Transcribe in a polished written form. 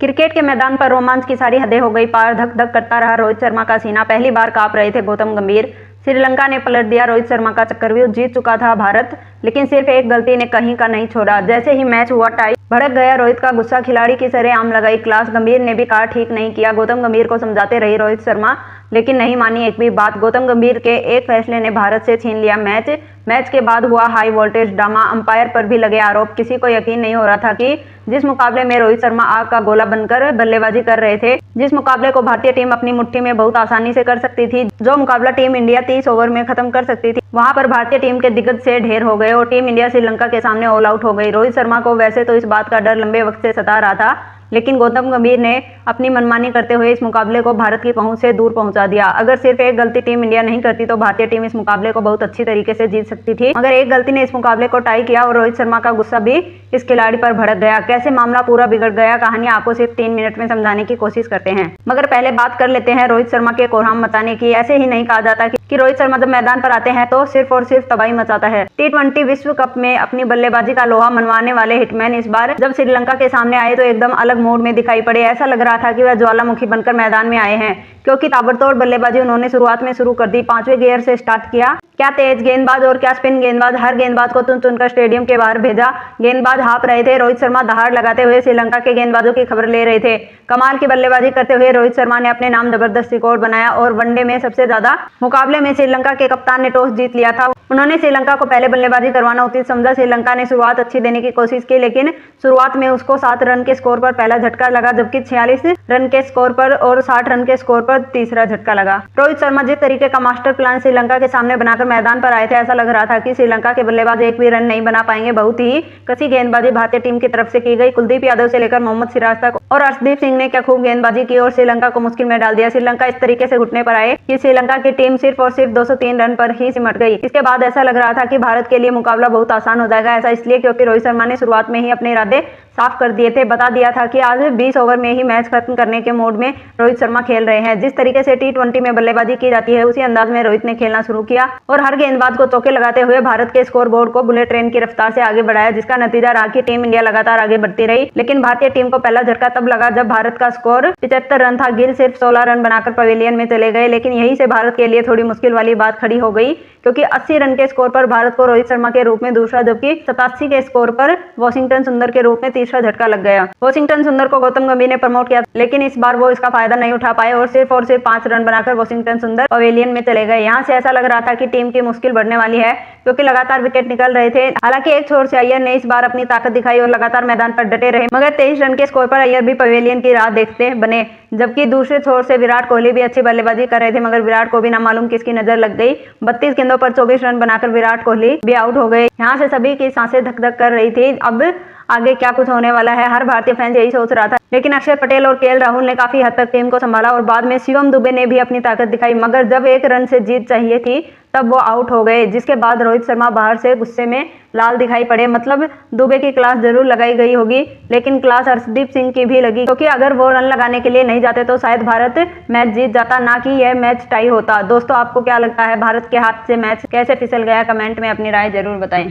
Cricket के मैदान पर रोमांच की सारी हदें हो गई पार। धक धक करता रहा रोहित शर्मा का सीना। पहली बार कांप रहे थे गौतम गंभीर। श्रीलंका ने पलट दिया रोहित शर्मा का चक्रव्यूह। जीत चुका था भारत, लेकिन सिर्फ एक गलती ने कहीं का नहीं छोड़ा। जैसे ही मैच हुआ टाई, भड़क गया रोहित का गुस्सा। खिलाड़ी की सरेआम लगाई क्लास। गंभीर ने भी कहा ठीक नहीं किया। गौतम गंभीर को समझाते रही रोहित शर्मा, लेकिन नहीं मानी एक भी बात। गौतम गंभीर के एक फैसले ने भारत से छीन लिया मैच के बाद हुआ हाई वोल्टेज ड्रामा। अंपायर पर भी लगे आरोप। किसी को यकीन नहीं हो रहा था कि जिस मुकाबले में रोहित शर्मा आग का गोला बनकर बल्लेबाजी कर रहे थे, जिस मुकाबले को भारतीय टीम अपनी मुट्ठी में बहुत आसानी से कर सकती थी, जो मुकाबला टीम इंडिया 30 ओवर में खत्म कर सकती थी, वहां पर भारतीय टीम के दिग्गज से ढेर हो गए और टीम इंडिया श्रीलंका के सामने ऑल आउट हो गई। रोहित शर्मा को वैसे तो इस बात का डर लंबे वक्त से सता रहा था, लेकिन गौतम गंभीर ने अपनी मनमानी करते हुए इस मुकाबले को भारत की पहुंच से दूर पहुंचा दिया। अगर सिर्फ एक गलती टीम इंडिया नहीं करती तो भारतीय टीम इस मुकाबले को बहुत अच्छी तरीके से जीत सकती थी, मगर एक गलती ने इस मुकाबले को टाई किया और रोहित शर्मा का गुस्सा भी इस खिलाड़ी पर भड़क गया। कैसे मामला पूरा बिगड़ गया, कहानी आपको सिर्फ 3 मिनट में समझाने की कोशिश करते हैं, मगर पहले बात कर लेते हैं रोहित शर्मा के कोरहाम मचाने की। ऐसे ही नहीं कहा जाता कि रोहित शर्मा जब मैदान पर आते हैं तो सिर्फ और सिर्फ तबाही मचाता है। T20 विश्व कप में अपनी बल्लेबाजी का लोहा मनवाने वाले हिटमैन इस बार जब श्रीलंका के सामने आए तो एकदम अलग मूड में दिखाई पड़े। ऐसा लग रहा था कि वह ज्वालामुखी बनकर मैदान में आए हैं, क्योंकि ताबड़तोड़ बल्लेबाजी उन्होंने शुरुआत में शुरू कर दी। 5वें गियर से स्टार्ट किया। क्या तेज गेंदबाज और क्या स्पिन गेंदबाज, हर गेंदबाज को चुन चुनकर स्टेडियम के बाहर भेजा। गेंदबाज हाँप रहे थे। रोहित शर्मा दहाड़ लगाते हुए श्रीलंका के गेंदबाजों की खबर ले रहे थे। कमाल की बल्लेबाजी करते हुए रोहित शर्मा ने अपने नाम जबरदस्त रिकॉर्ड बनाया और वनडे में सबसे ज्यादा मुकाबले में श्रीलंका के कप्तान ने टॉस जीत लिया था। उन्होंने श्रीलंका को पहले बल्लेबाजी करवाना उचित समझा। श्रीलंका ने शुरुआत अच्छी देने की कोशिश की, लेकिन शुरुआत में उसको 7 रन के स्कोर पर पहला झटका लगा, जबकि 46 रन के स्कोर पर और 60 रन के स्कोर पर तीसरा झटका लगा। रोहित शर्मा जिस तरीके का मास्टर प्लान श्रीलंका के सामने बनाकर मैदान पर आए थे, ऐसा लग रहा था कि श्रीलंका के बल्लेबाज एक भी रन नहीं बना पाएंगे। बहुत ही कसी गेंदबाजी भारतीय टीम की तरफ से की गई। कुलदीप यादव से लेकर मोहम्मद सिराज तक और अर्शदीप सिंह ने क्या खूब गेंदबाजी की और श्रीलंका को मुश्किल में डाल दिया। श्रीलंका इस तरीके से घुटने पर आए कि श्रीलंका की टीम सिर्फ और सिर्फ 203 रन पर ही सिमट गई। इसके बाद ऐसा लग रहा था कि भारत के लिए मुकाबला बहुत आसान हो जाएगा। ऐसा इसलिए क्योंकि रोहित शर्मा ने शुरुआत में ही अपने इरादे साफ कर दिए थे। बता दिया था कि आज 20 ओवर में ही मैच खत्म करने के मोड में रोहित शर्मा खेल रहे हैं। जिस तरीके से T20 में बल्लेबाजी की जाती है, उसी अंदाज में रोहित ने खेलना शुरू किया और हर गेंदबाज को चौके लगाते हुए भारत के स्कोर बोर्ड को बुलेट ट्रेन की रफ्तार से आगे बढ़ाया, जिसका नतीजा रहा कि टीम इंडिया लगातार आगे बढ़ती रही। लेकिन भारतीय टीम को पहला झटका तब लगा जब भारत का स्कोर 75 रन था। गिल सिर्फ 16 रन बनाकर पवेलियन में चले गए, लेकिन यहीं से भारत के लिए थोड़ी मुश्किल वाली बात खड़ी हो गई, क्योंकि 80 रन के स्कोर पर भारत को रोहित शर्मा के रूप में दूसरा, जबकि 87 के स्कोर पर वॉशिंगटन सुंदर के रूप में तीसरा झटका लग गया। वॉशिंगटन सुंदर को गौतम गंभीर ने प्रमोट किया, लेकिन इस बार वो इसका फायदा नहीं उठा पाए और सिर्फ 5 रन बनाकर वॉशिंगटन सुंदर पवेलियन में चले गए। यहाँ से ऐसा लग रहा था कि टीम की मुश्किल बढ़ने वाली है, क्योंकि लगातार विकेट निकल रहे थे। हालांकि एक छोर से अय्यर ने इस बार अपनी ताकत दिखाई और लगातार मैदान पर डटे रहे, मगर 23 रन के स्कोर पर अय्यर भी पवेलियन की राह देखते बने, जबकि दूसरे छोर से विराट कोहली भी अच्छी बल्लेबाजी कर रहे थे, मगर विराट को भी ना मालूम किसकी नजर लग गई। 32 गेंदों पर 24 रन बनाकर विराट कोहली भी आउट हो गए। यहाँ से सभी की सांसें धक धक कर रही थी। अब आगे क्या कुछ होने वाला है, हर भारतीय फैन यही सोच रहा था, लेकिन अक्षर पटेल और KL राहुल ने काफी हद तक टीम को संभाला और बाद में शिवम दुबे ने भी अपनी ताकत दिखाई, मगर जब 1 रन से जीत चाहिए थी तब वो आउट हो गए, जिसके बाद रोहित शर्मा बाहर से गुस्से में लाल दिखाई पड़े। मतलब दुबे की क्लास जरूर लगाई गई होगी, लेकिन क्लास अर्शदीप सिंह की भी लगी, क्योंकि अगर वो रन लगाने के लिए नहीं जाते तो शायद भारत मैच जीत जाता, ना कि यह मैच टाई होता। दोस्तों, आपको क्या लगता है, भारत के हाथ से मैच कैसे फिसल गया? कमेंट में अपनी राय जरूर बताएं।